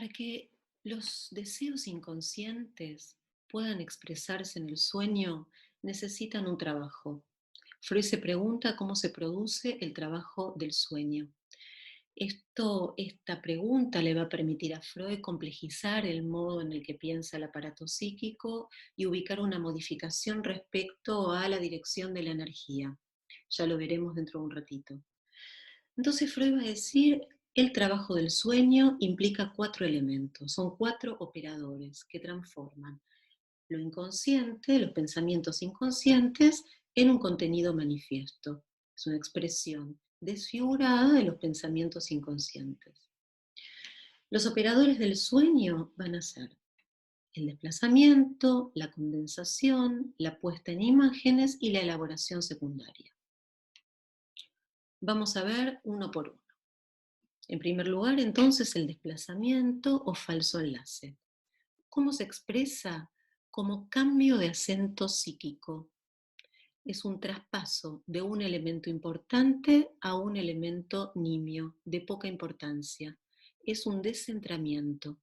Para que los deseos inconscientes puedan expresarse en el sueño, necesitan un trabajo. Freud se pregunta cómo se produce el trabajo del sueño. Esta pregunta le va a permitir a Freud complejizar el modo en el que piensa el aparato psíquico y ubicar una modificación respecto a la dirección de la energía. Ya lo veremos dentro de un ratito. Entonces Freud va a decir, el trabajo del sueño implica cuatro elementos, son cuatro operadores que transforman lo inconsciente, los pensamientos inconscientes, en un contenido manifiesto. Es una expresión desfigurada de los pensamientos inconscientes. Los operadores del sueño van a ser el desplazamiento, la condensación, la puesta en imágenes y la elaboración secundaria. Vamos a ver uno por uno. En primer lugar, entonces, el desplazamiento o falso enlace. ¿Cómo se expresa? Como cambio de acento psíquico. Es un traspaso de un elemento importante a un elemento nimio, de poca importancia. Es un descentramiento.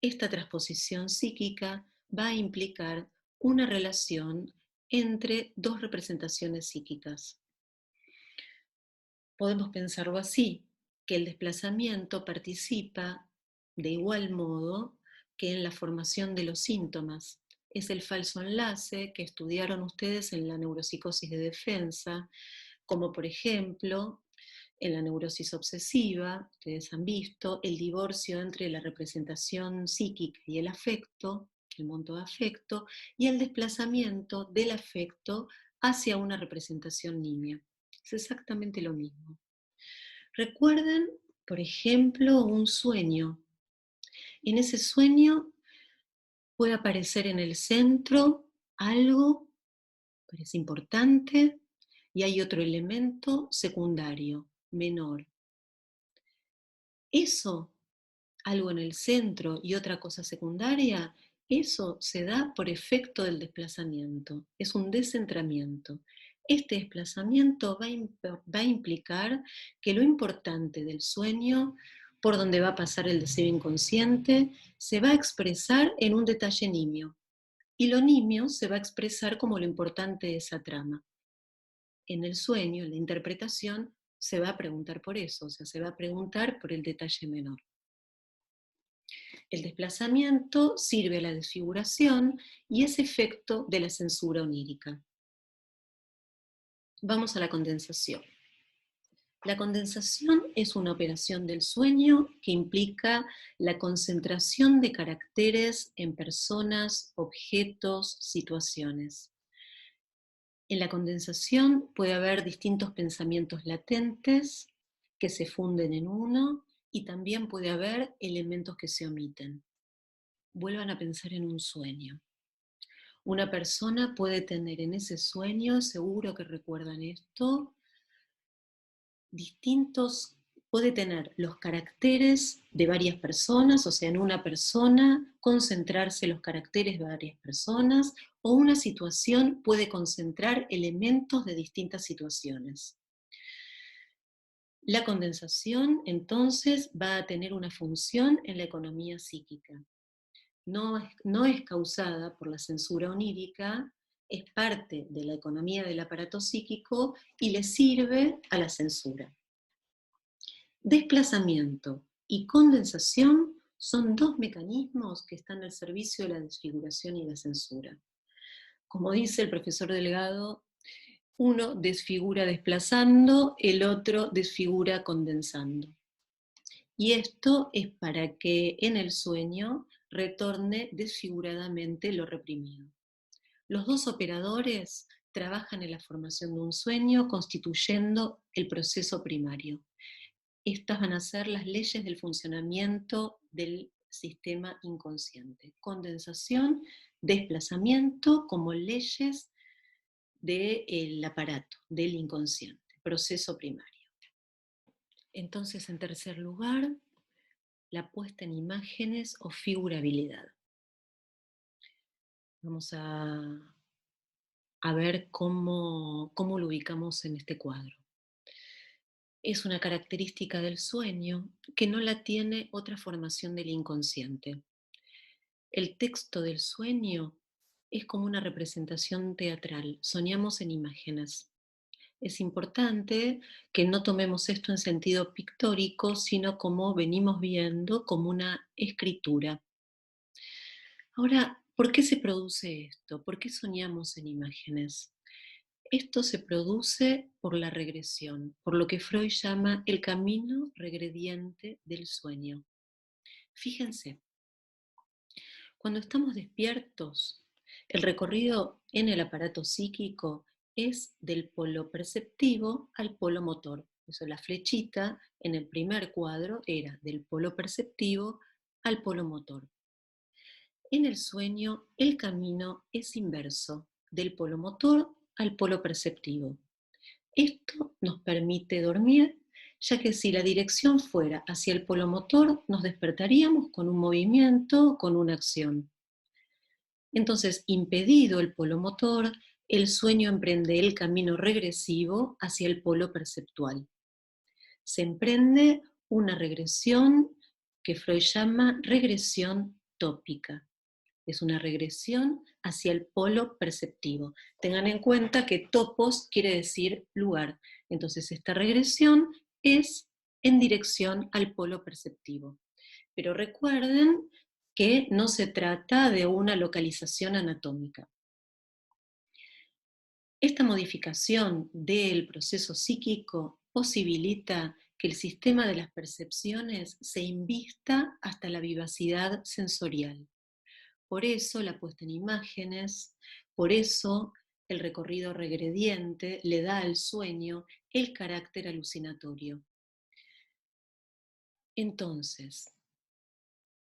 Esta transposición psíquica va a implicar una relación entre dos representaciones psíquicas. Podemos pensarlo así, que el desplazamiento participa de igual modo que en la formación de los síntomas. Es el falso enlace que estudiaron ustedes en la neuropsicosis de defensa, como por ejemplo en la neurosis obsesiva, ustedes han visto el divorcio entre la representación psíquica y el afecto, el monto de afecto, y el desplazamiento del afecto hacia una representación nimia. Es exactamente lo mismo. Recuerden, por ejemplo, un sueño. En ese sueño puede aparecer en el centro algo que parece importante y hay otro elemento secundario, menor. Eso, algo en el centro y otra cosa secundaria, eso se da por efecto del desplazamiento, es un descentramiento. Este desplazamiento va a implicar que lo importante del sueño, por donde va a pasar el deseo inconsciente, se va a expresar en un detalle nimio. Y lo nimio se va a expresar como lo importante de esa trama. En el sueño, en la interpretación, se va a preguntar por eso, o sea, se va a preguntar por el detalle menor. El desplazamiento sirve a la desfiguración y es efecto de la censura onírica. Vamos a la condensación. La condensación es una operación del sueño que implica la concentración de caracteres en personas, objetos, situaciones. En la condensación puede haber distintos pensamientos latentes que se funden en uno y también puede haber elementos que se omiten. Vuelvan a pensar en un sueño. Una persona puede tener en ese sueño, seguro que recuerdan esto, distintos, puede tener los caracteres de varias personas, o sea, en una persona concentrarse los caracteres de varias personas, o una situación puede concentrar elementos de distintas situaciones. La condensación, entonces, va a tener una función en la economía psíquica. No es causada por la censura onírica, es parte de la economía del aparato psíquico y le sirve a la censura. Desplazamiento y condensación son dos mecanismos que están al servicio de la desfiguración y la censura. Como dice el profesor Delgado, uno desfigura desplazando, el otro desfigura condensando. Y esto es para que en el sueño retorne desfiguradamente lo reprimido. Los dos operadores trabajan en la formación de un sueño constituyendo el proceso primario. Estas van a ser las leyes del funcionamiento del sistema inconsciente. Condensación, desplazamiento como leyes del aparato, del inconsciente, proceso primario. Entonces, en tercer lugar, la puesta en imágenes o figurabilidad. Vamos a ver cómo lo ubicamos en este cuadro. Es una característica del sueño que no la tiene otra formación del inconsciente. El texto del sueño es como una representación teatral, soñamos en imágenes. Es importante que no tomemos esto en sentido pictórico, sino como venimos viendo, como una escritura. Ahora, ¿por qué se produce esto? ¿Por qué soñamos en imágenes? Esto se produce por la regresión, por lo que Freud llama el camino regrediente del sueño. Fíjense, cuando estamos despiertos, el recorrido en el aparato psíquico es del polo perceptivo al polo motor. Eso, la flechita en el primer cuadro era del polo perceptivo al polo motor. En el sueño, el camino es inverso, del polo motor al polo perceptivo. Esto nos permite dormir, ya que si la dirección fuera hacia el polo motor, nos despertaríamos con un movimiento, con una acción. Entonces, impedido el polo motor, el sueño emprende el camino regresivo hacia el polo perceptual. Se emprende una regresión que Freud llama regresión tópica. Es una regresión hacia el polo perceptivo. Tengan en cuenta que topos quiere decir lugar. Entonces, esta regresión es en dirección al polo perceptivo. Pero recuerden que no se trata de una localización anatómica. Esta modificación del proceso psíquico posibilita que el sistema de las percepciones se invista hasta la vivacidad sensorial. Por eso la puesta en imágenes, por eso el recorrido regrediente le da al sueño el carácter alucinatorio. Entonces,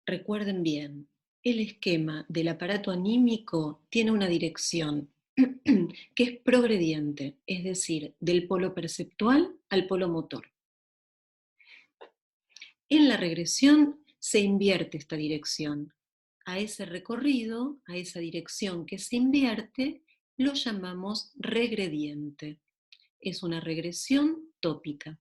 recuerden bien, el esquema del aparato anímico tiene una dirección que es progrediente, es decir, del polo perceptual al polo motor. En la regresión se invierte esta dirección. A ese recorrido, a esa dirección que se invierte, lo llamamos regrediente. Es una regresión tópica.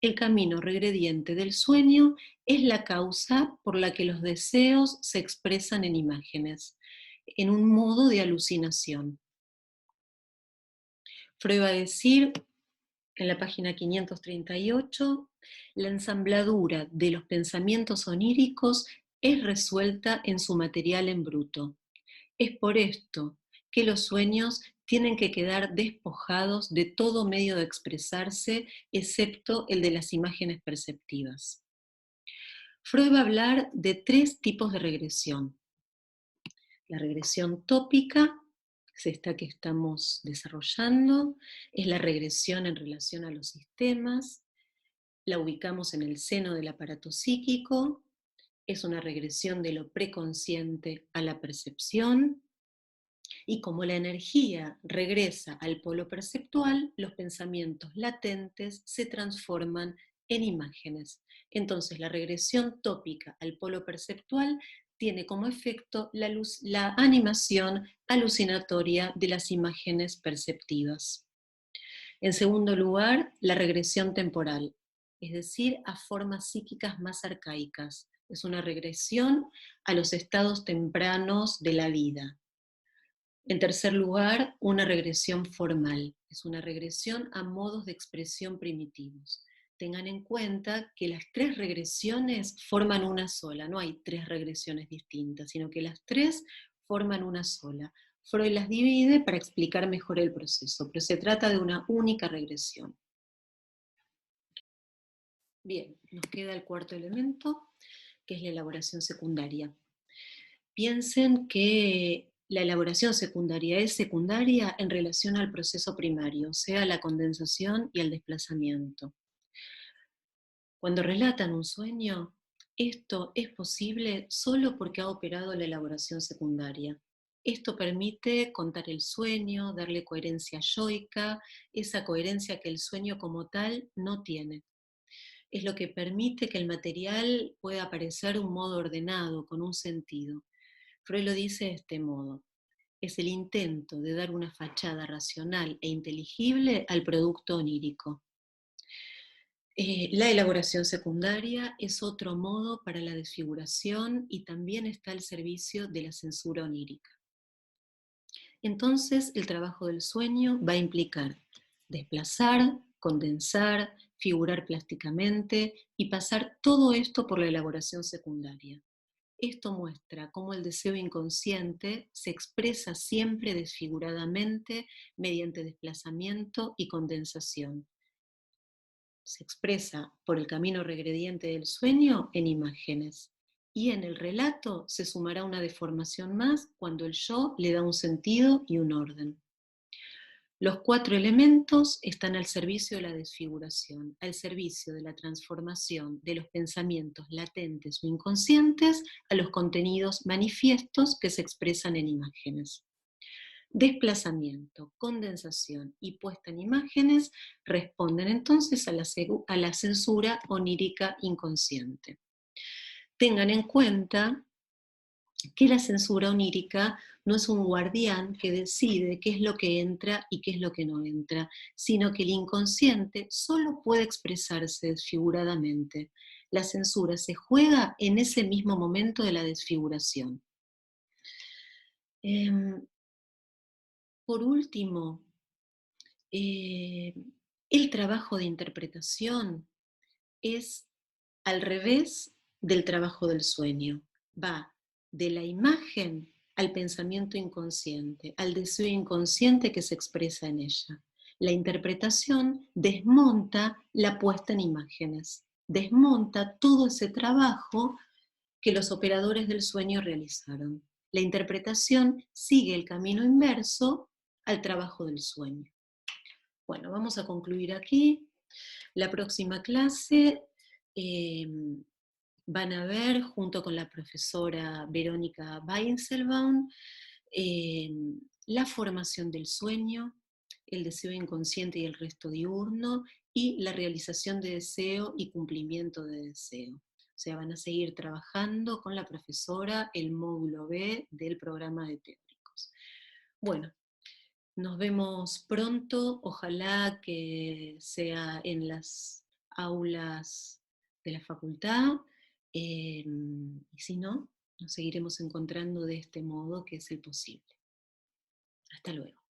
El camino regrediente del sueño es la causa por la que los deseos se expresan en imágenes, en un modo de alucinación. Freud va a decir en la página 538, la ensambladura de los pensamientos oníricos es resuelta en su material en bruto. Es por esto que los sueños tienen que quedar despojados de todo medio de expresarse, excepto el de las imágenes perceptivas. Freud va a hablar de 3 tipos de regresión. La regresión tópica, es esta que estamos desarrollando, es la regresión en relación a los sistemas, la ubicamos en el seno del aparato psíquico, es una regresión de lo preconsciente a la percepción, y como la energía regresa al polo perceptual, los pensamientos latentes se transforman en imágenes. Entonces, la regresión tópica al polo perceptual tiene como efecto la animación alucinatoria de las imágenes perceptivas. En segundo lugar, la regresión temporal, es decir, a formas psíquicas más arcaicas. Es una regresión a los estados tempranos de la vida. En tercer lugar, una regresión formal. Es una regresión a modos de expresión primitivos. Tengan en cuenta que las 3 regresiones forman una sola, no hay 3 regresiones distintas, sino que las 3 forman una sola. Freud las divide para explicar mejor el proceso, pero se trata de una única regresión. Bien, nos queda el cuarto elemento, que es la elaboración secundaria. Piensen que la elaboración secundaria es secundaria en relación al proceso primario, o sea, la condensación y el desplazamiento. Cuando relatan un sueño, esto es posible solo porque ha operado la elaboración secundaria. Esto permite contar el sueño, darle coherencia yoica, esa coherencia que el sueño como tal no tiene. Es lo que permite que el material pueda aparecer de un modo ordenado, con un sentido. Freud lo dice de este modo: es el intento de dar una fachada racional e inteligible al producto onírico. La elaboración secundaria es otro modo para la desfiguración y también está al servicio de la censura onírica. Entonces, el trabajo del sueño va a implicar desplazar, condensar, figurar plásticamente y pasar todo esto por la elaboración secundaria. Esto muestra cómo el deseo inconsciente se expresa siempre desfiguradamente mediante desplazamiento y condensación. Se expresa por el camino regrediente del sueño en imágenes. Y en el relato se sumará una deformación más cuando el yo le da un sentido y un orden. Los 4 elementos están al servicio de la desfiguración, al servicio de la transformación de los pensamientos latentes o inconscientes a los contenidos manifiestos que se expresan en imágenes. Desplazamiento, condensación y puesta en imágenes responden entonces a la censura onírica inconsciente. Tengan en cuenta que la censura onírica no es un guardián que decide qué es lo que entra y qué es lo que no entra, sino que el inconsciente solo puede expresarse desfiguradamente. La censura se juega en ese mismo momento de la desfiguración. Por último, el trabajo de interpretación es al revés del trabajo del sueño. Va de la imagen al pensamiento inconsciente, al deseo inconsciente que se expresa en ella. La interpretación desmonta la puesta en imágenes, desmonta todo ese trabajo que los operadores del sueño realizaron. La interpretación sigue el camino inverso al trabajo del sueño. Bueno, vamos a concluir aquí. La próxima clase eh, van a ver, junto con la profesora Verónica Weinselbaum, eh, la formación del sueño, el deseo inconsciente y el resto diurno, y la realización de deseo y cumplimiento de deseo. O sea, van a seguir trabajando con la profesora el módulo B del programa de teóricos. Bueno, nos vemos pronto, ojalá que sea en las aulas de la facultad, y si no, nos seguiremos encontrando de este modo que es el posible. Hasta luego.